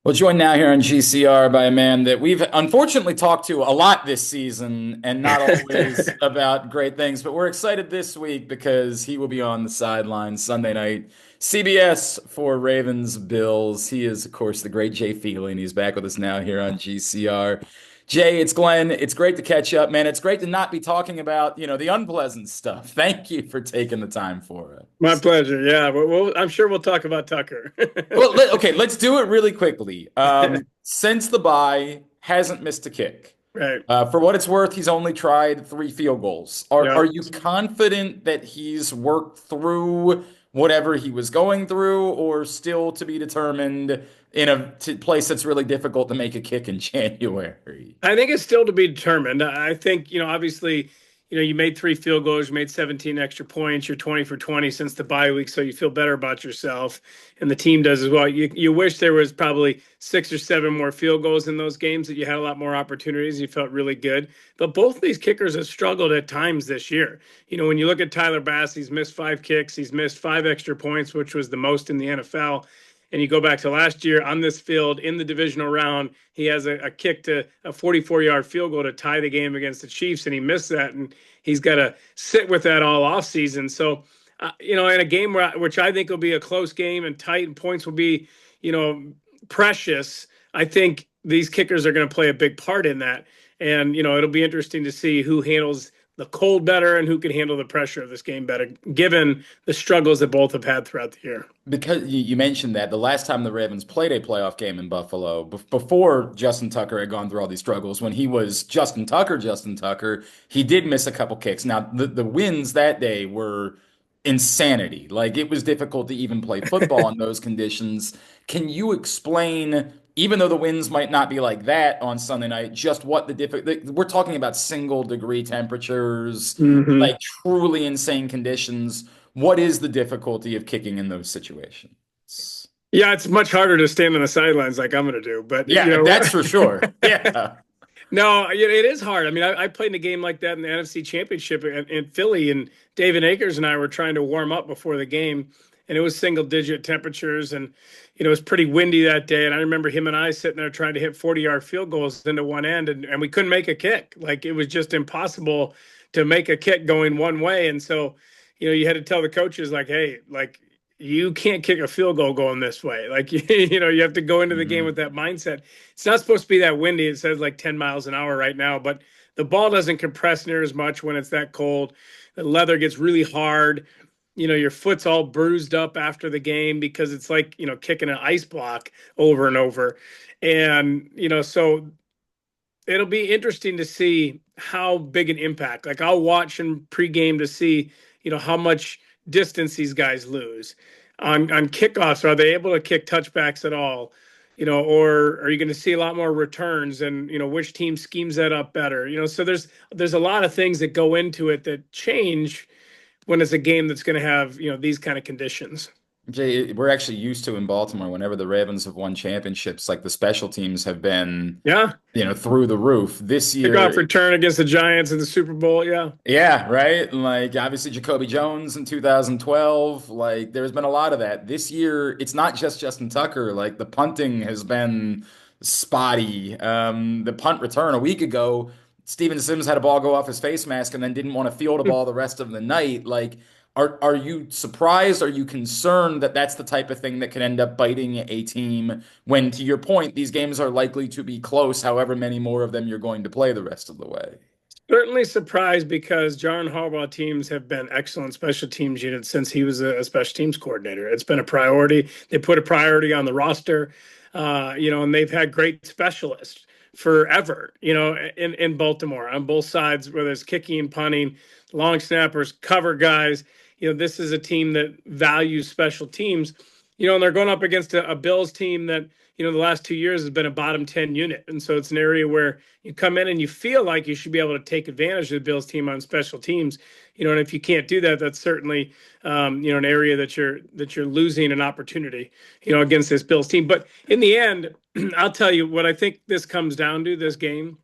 Well, joined now here on GCR by a man that we've unfortunately talked to a lot this season and not always about great things, but we're excited this week because he will be on the sidelines Sunday night, CBS for Ravens Bills. He is, of course, the great Jay Feely, and he's back with us now here on GCR. Jay, it's Glenn. It's great to catch up, man. It's great to not be talking about, the unpleasant stuff. Thank you for taking the time for My us. pleasure. Yeah, but I'm sure we'll talk about Tucker. Well, okay, let's do it really quickly. Since the bye, hasn't missed a kick. Right. For what it's worth, he's only tried three field goals. Are Yeah. you confident that he's worked through whatever he was going through, or still to be determined in a place that's really difficult to make a kick in January? I think it's still to be determined. I think, obviously, you made three field goals, you made 17 extra points, you're 20 for 20 since the bye week, so you feel better about yourself, and the team does as well. You wish there was probably six or seven more field goals in those games, that you had a lot more opportunities, you felt really good. But both of these kickers have struggled at times this year. When you look at Tyler Bass, he's missed five kicks, he's missed five extra points, which was the most in the NFL. And you go back to last year on this field in the divisional round, he has a kick to a 44-yard field goal to tie the game against the Chiefs, and he missed that, and he's got to sit with that all offseason. So, in a game which I think will be a close game and tight, and points will be, precious. I think these kickers are going to play a big part in that, and it'll be interesting to see who handles the cold better and who can handle the pressure of this game better, given the struggles that both have had throughout the year. Because you mentioned that the last time the Ravens played a playoff game in Buffalo, before Justin Tucker had gone through all these struggles, when he was Justin Tucker, he did miss a couple kicks. Now, the wins that day were insanity. Like, it was difficult to even play football in those conditions. Can you explain, even though the winds might not be like that on Sunday night, just what we're talking about single degree temperatures, Mm-hmm. like truly insane conditions. What is the difficulty of kicking in those situations? Yeah, it's much harder to stand on the sidelines like I'm going to do, but Yeah, that's for sure. Yeah. no, it is hard. I mean, I played in a game like that in the NFC Championship in Philly, and David Akers and I were trying to warm up before the game, and it was single-digit temperatures, and it was pretty windy that day. And I remember him and I sitting there trying to hit 40-yard field goals into one end, and we couldn't make a kick. Like, it was just impossible to make a kick going one way, and so you had to tell the coaches like, hey, like, you can't kick a field goal going this way. Like, you have to go into the game Mhm. with that mindset. It's not supposed to be that windy. It says like 10 miles an hour right now, but the ball doesn't compress near as much when it's that cold. The leather gets really hard. Your foot's all bruised up after the game because it's like, kicking an ice block over and over. And, so it'll be interesting to see how big an impact. Like, I'll watch in pregame to see, how much distance these guys lose on kickoffs. Are they able to kick touchbacks at all? Or are you going to see a lot more returns, and which team schemes that up better? So there's a lot of things that go into it that change when it's a game that's going to have these kind of conditions. Jay, we're actually used to in Baltimore whenever the Ravens have won championships, like the special teams have been, Yeah, through the roof. This kickoff year, return against the Giants in the Super Bowl. Yeah. yeah, right? Like, obviously Jacoby Jones in 2012, like there's been a lot of that. This year, it's not just Justin Tucker, like the punting has been spotty. The punt return a week ago, Steven Sims had a ball go off his face mask and then didn't want to field a ball the rest of the night. Like, are you surprised? Are you concerned that that's the type of thing that could end up biting a team when, to your point, these games are likely to be close, however many more of them you're going to play the rest of the way? Certainly surprised because John Harbaugh teams have been excellent special teams units since he was a special teams coordinator. It's been a priority. They put a priority on the roster, and they've had great specialists forever, in Baltimore on both sides, whether it's kicking and punting, long snappers, cover guys. This is a team that values special teams, and they're going up against a Bills team that, the last 2 years has been a bottom 10 unit. And so it's an area where you come in and you feel like you should be able to take advantage of the Bills team on special teams. And if you can't do that, that's certainly, an area that you're losing an opportunity, against this Bills team. But in the end, I'll tell you what I think this comes down to, this game,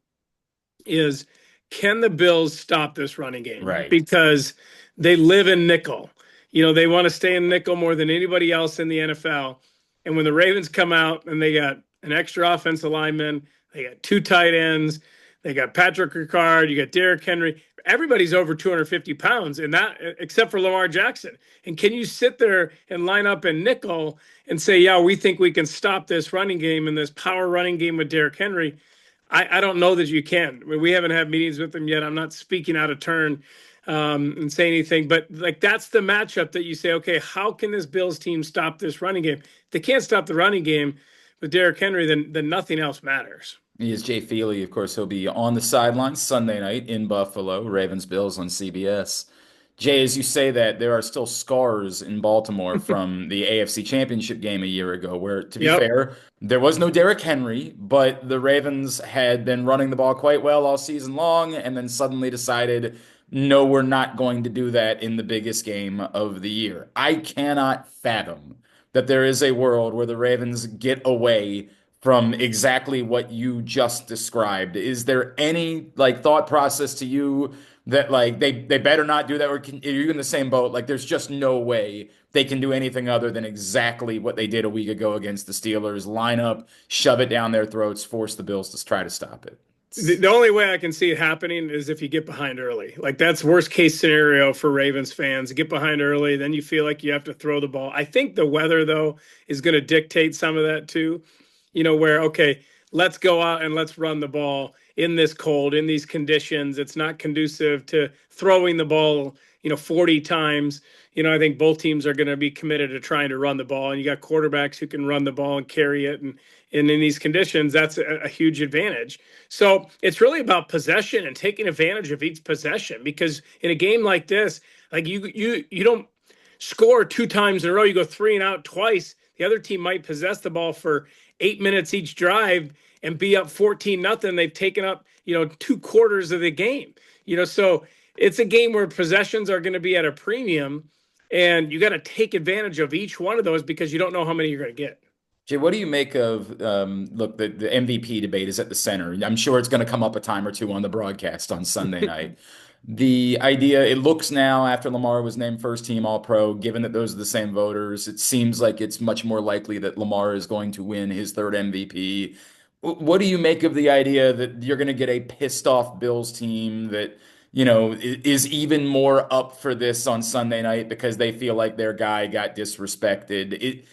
is can the Bills stop this running game? Right. Because they live in nickel. They want to stay in nickel more than anybody else in the NFL. And when the Ravens come out and they got an extra offensive lineman. They got two tight ends. They got Patrick Ricard. You got Derrick Henry. Everybody's over 250 pounds, and that except for Lamar Jackson. And can you sit there and line up in nickel and say, yeah, we think we can stop this running game and this power running game with Derrick Henry? I don't know that you can. I mean, we haven't had meetings with them yet. I'm not speaking out of turn and say anything, but like that's the matchup that you say, okay, how can this Bills team stop this running game? If they can't stop the running game with Derrick Henry, then nothing else matters. He is Jay Feely. Of course, he'll be on the sidelines Sunday night in Buffalo, Ravens Bills on CBS. Jay, as you say that, there are still scars in Baltimore from the AFC Championship game a year ago, where, to be Yep. fair, there was no Derrick Henry, but the Ravens had been running the ball quite well all season long, and then suddenly decided, no, we're not going to do that in the biggest game of the year. I cannot fathom that there is a world where the Ravens get away from exactly what you just described. Is there any like thought process to you that like they better not do that, or are you in the same boat? Like there's just no way they can do anything other than exactly what they did a week ago against the Steelers: line up, shove it down their throats, force the Bills to try to stop it. The only way I can see it happening is if you get behind early. Like that's worst case scenario for Ravens fans. Get behind early, then you feel like you have to throw the ball. I think the weather though is going to dictate some of that too. Where okay, let's go out and let's run the ball in this cold, in these conditions. It's not conducive to throwing the ball, 40 times. I think both teams are going to be committed to trying to run the ball, and you got quarterbacks who can run the ball and carry it, and in these conditions, that's a huge advantage. So it's really about possession and taking advantage of each possession, because in a game like this, like you don't score two times in a row. You go three and out twice. The other team might possess the ball for 8 minutes each drive and be up 14-0. They've taken up, two quarters of the game. So it's a game where possessions are going to be at a premium, and you got to take advantage of each one of those because you don't know how many you're going to get. Jay, what do you make of look, the MVP debate is at the center. I'm sure it's going to come up a time or two on the broadcast on Sunday night. The idea, it looks now after Lamar was named first team All-Pro, given that those are the same voters, it seems like it's much more likely that Lamar is going to win his third MVP. What do you make of the idea that you're going to get a pissed off Bills team that, is even more up for this on Sunday night because they feel like their guy got disrespected?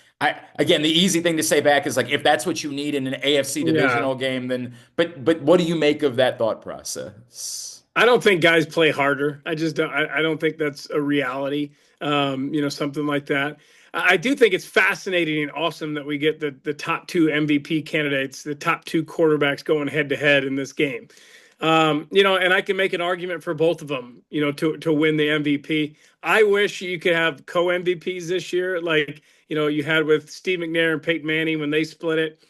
Again, the easy thing to say back is like, if that's what you need in an AFC Yeah. divisional game, then, but what do you make of that thought process? I don't think guys play harder. I just don't. I don't think that's a reality. Something like that. I do think it's fascinating and awesome that we get the top two MVP candidates, the top two quarterbacks going head to head in this game. And I can make an argument for both of them, to win the MVP. I wish you could have co MVPs this year, like you had with Steve McNair and Peyton Manning when they split it,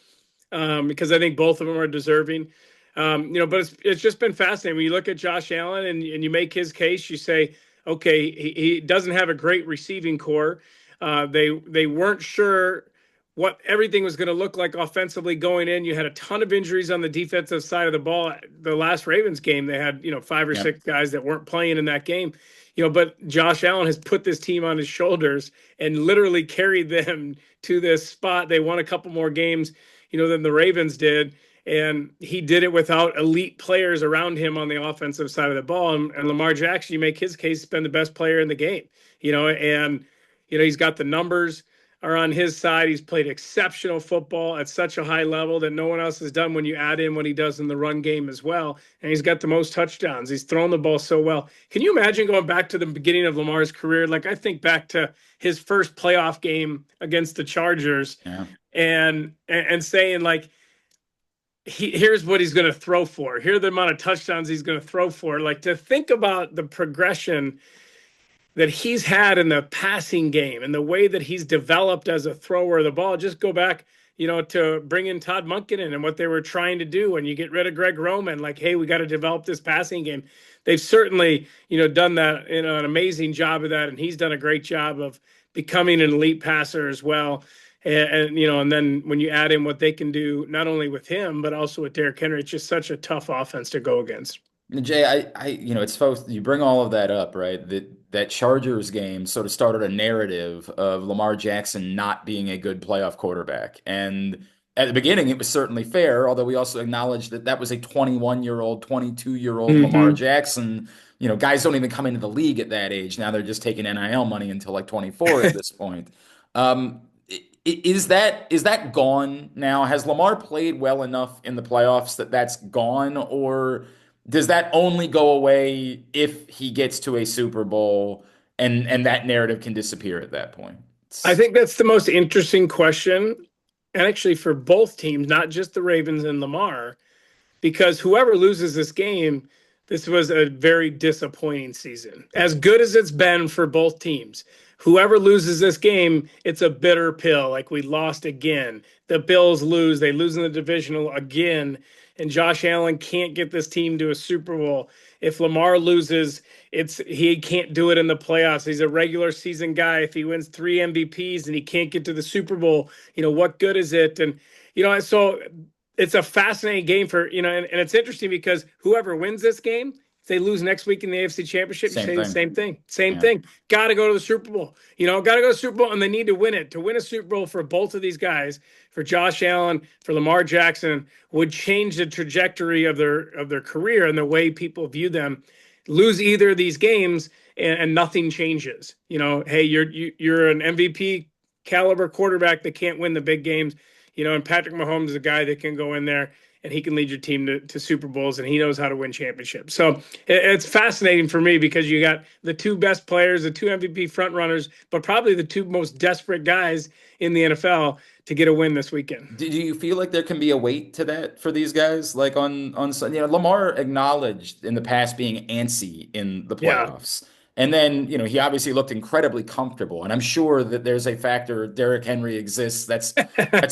because I think both of them are deserving. But it's just been fascinating when you look at Josh Allen and you make his case. You say, okay, he doesn't have a great receiving core. They weren't sure what everything was going to look like offensively going in. You had a ton of injuries on the defensive side of the ball. The last Ravens game, they had five or Yeah. six guys that weren't playing in that game. But Josh Allen has put this team on his shoulders and literally carried them to this spot. They won a couple more games, than the Ravens did, and he did it without elite players around him on the offensive side of the ball. And Lamar Jackson, you make his case, has been the best player in the game, and he's got the numbers are on his side. He's played exceptional football at such a high level that no one else has done when you add in what he does in the run game as well. And he's got the most touchdowns. He's thrown the ball so well. Can you imagine going back to the beginning of Lamar's career? Like I think back to his first playoff game against the Chargers Yeah. and saying like, here's what he's going to throw for. Here are the amount of touchdowns he's going to throw for. Like to think about the progression that he's had in the passing game and the way that he's developed as a thrower of the ball. Just go back, to bring in Todd Monken and what they were trying to do when you get rid of Greg Roman. Like, hey, we got to develop this passing game. They've certainly, done that, an amazing job of that, and he's done a great job of becoming an elite passer as well. And then when you add in what they can do, not only with him but also with Derrick Henry, it's just such a tough offense to go against. Jay, it's supposed you bring all of that up, right? That Chargers game sort of started a narrative of Lamar Jackson not being a good playoff quarterback, and At the beginning, it was certainly fair, although we also acknowledged that that was a 21-year-old, 22-year-old Lamar Hmm. Jackson. Guys don't even come into the league at that age. Now they're just taking NIL money until like 24 at this point. Is that gone now? Has Lamar played well enough in the playoffs that that's gone, or does that only go away if he gets to a Super Bowl and that narrative can disappear at that point? I think that's the most interesting question, and actually for both teams, not just the Ravens and Lamar, because whoever loses this game, this was a very disappointing season. As good as it's been for both teams, whoever loses this game, it's a bitter pill. Like we lost again. The Bills lose, they lose in the divisional again, and Josh Allen can't get this team to a Super Bowl. If Lamar loses, it's he can't do it in the playoffs. He's a regular season guy. If he wins 3 MVPs and he can't get to the Super Bowl, what good is it? And so it's a fascinating game and it's interesting because whoever wins this game, if they lose next week in the AFC Championship, you Same say the thing. same thing. Same Yeah. thing. Got to go to the Super Bowl. Got to go to the Super Bowl, and they need to win it. To win a Super Bowl for both of these guys, for Josh Allen, for Lamar Jackson, would change the trajectory of their career and the way people view them. Lose either of these games, and nothing changes. Hey, you're an MVP caliber quarterback that can't win the big games. And Patrick Mahomes is a guy that can go in there and he can lead your team to Super Bowls, and he knows how to win championships. So it's fascinating for me because you got the two best players, the two MVP frontrunners, but probably the two most desperate guys in the NFL to get a win this weekend. Do you feel like there can be a weight to that for these guys? Like Lamar acknowledged in the past being antsy in the Yeah. playoffs. And then, he obviously looked incredibly comfortable. And I'm sure that there's a factor Derrick Henry exists. That's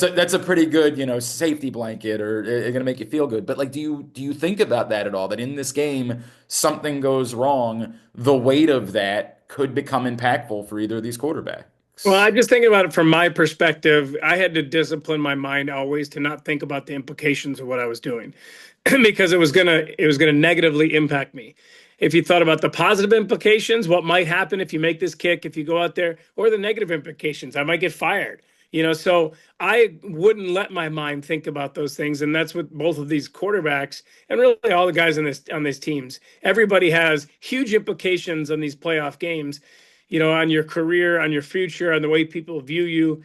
a pretty good, safety blanket or going to make you feel good. But like do you think about that at all? That in this game something goes wrong, the weight of that could become impactful for either of these Well, quarterbacks. I'm just thinking about it from my perspective. I had to discipline my mind always to not think about the implications of what I was doing because it was gonna negatively impact me. If you thought about the positive implications, what might happen if you make this kick, if you go out there, or the negative implications, I might get fired. So I wouldn't let my mind think about those things, and that's with both of these quarterbacks and really all the guys on these teams. Everybody has huge implications on these playoff games, on your career, on your future, on the way people view you.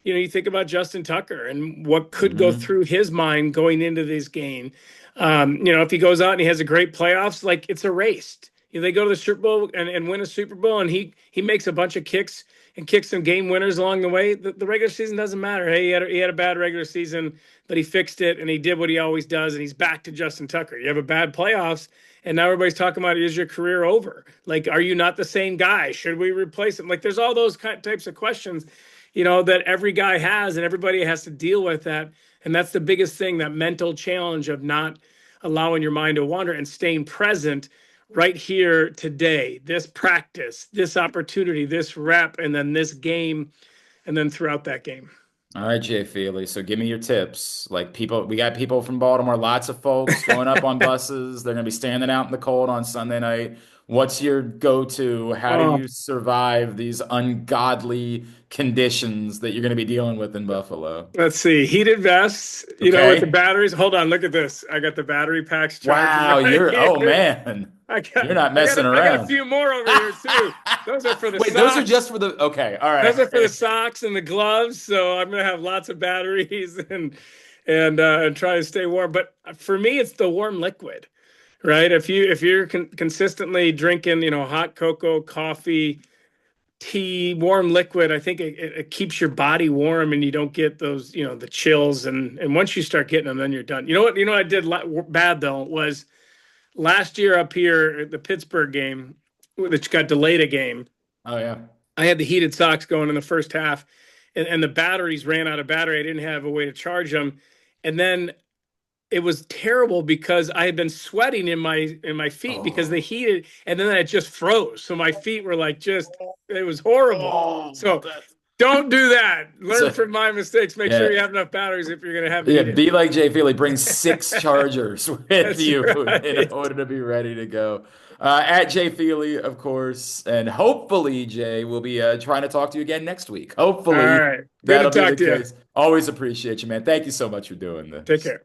You think about Justin Tucker and what could go Hmm. through his mind going into this game. If he goes out and he has a great playoffs, like it's erased. They go to the Super Bowl and win a Super Bowl, and he makes a bunch of kicks and kicks some game winners along the way. The regular season doesn't matter. Hey, he had a bad regular season, but he fixed it and he did what he always does, and he's back to Justin Tucker. You have a bad playoffs, and now everybody's talking about, is your career over? Like, are you not the same guy? Should we replace him? Like, there's all those types of questions, that every guy has, and everybody has to deal with that. And that's the biggest thing, that mental challenge of not allowing your mind to wander and staying present right here today, this practice, this opportunity, this rep, and then this game, and then throughout that game. All right, Jay Feely. So give me your tips. Like we got people from Baltimore, lots of folks showing up on buses. They're going to be standing out in the cold on Sunday night. What's your go-to? How do Oh, you survive these ungodly conditions that you're going to be dealing with in Buffalo? let's see. Heated vests, with the Okay. batteries. Hold on, look at this. I got the battery packs charging Wow, right oh here. man. I got You're not I got messing a, I got a around. few more over here too. Those are for the Wait, those are socks. just for the okay. All Those are for the right. socks and the gloves. So I'm gonna have lots of batteries and try to stay warm. But for me, it's the warm liquid, right? If you're consistently drinking, hot cocoa, coffee, tea, warm liquid, I think it keeps your body warm and you don't get those, the chills. And once you start getting them, then you're done. You know what I did bad though was last year up here at the Pittsburgh game, which got delayed a game. Oh yeah. I had the heated socks going in the first half, and the batteries ran out of battery. I didn't have a way to charge them, and then it was terrible because I had been sweating in my feet because they Oh. heated, and then it just froze. So my feet were like just it was horrible. Oh, So don't do that. Learn so from my mistakes. Make sure yeah. you have enough batteries if you're going to have them Yeah, heated. be like Jay Feely. Bring six chargers with That's you in right. order to be ready to go. At Jay Feely, of course, and hopefully, Jay, we'll be trying to talk to you again next week. All Hopefully, right. Good to that'll be the talk to you. case. Always appreciate you, man. Thank you so much for doing Take this. care.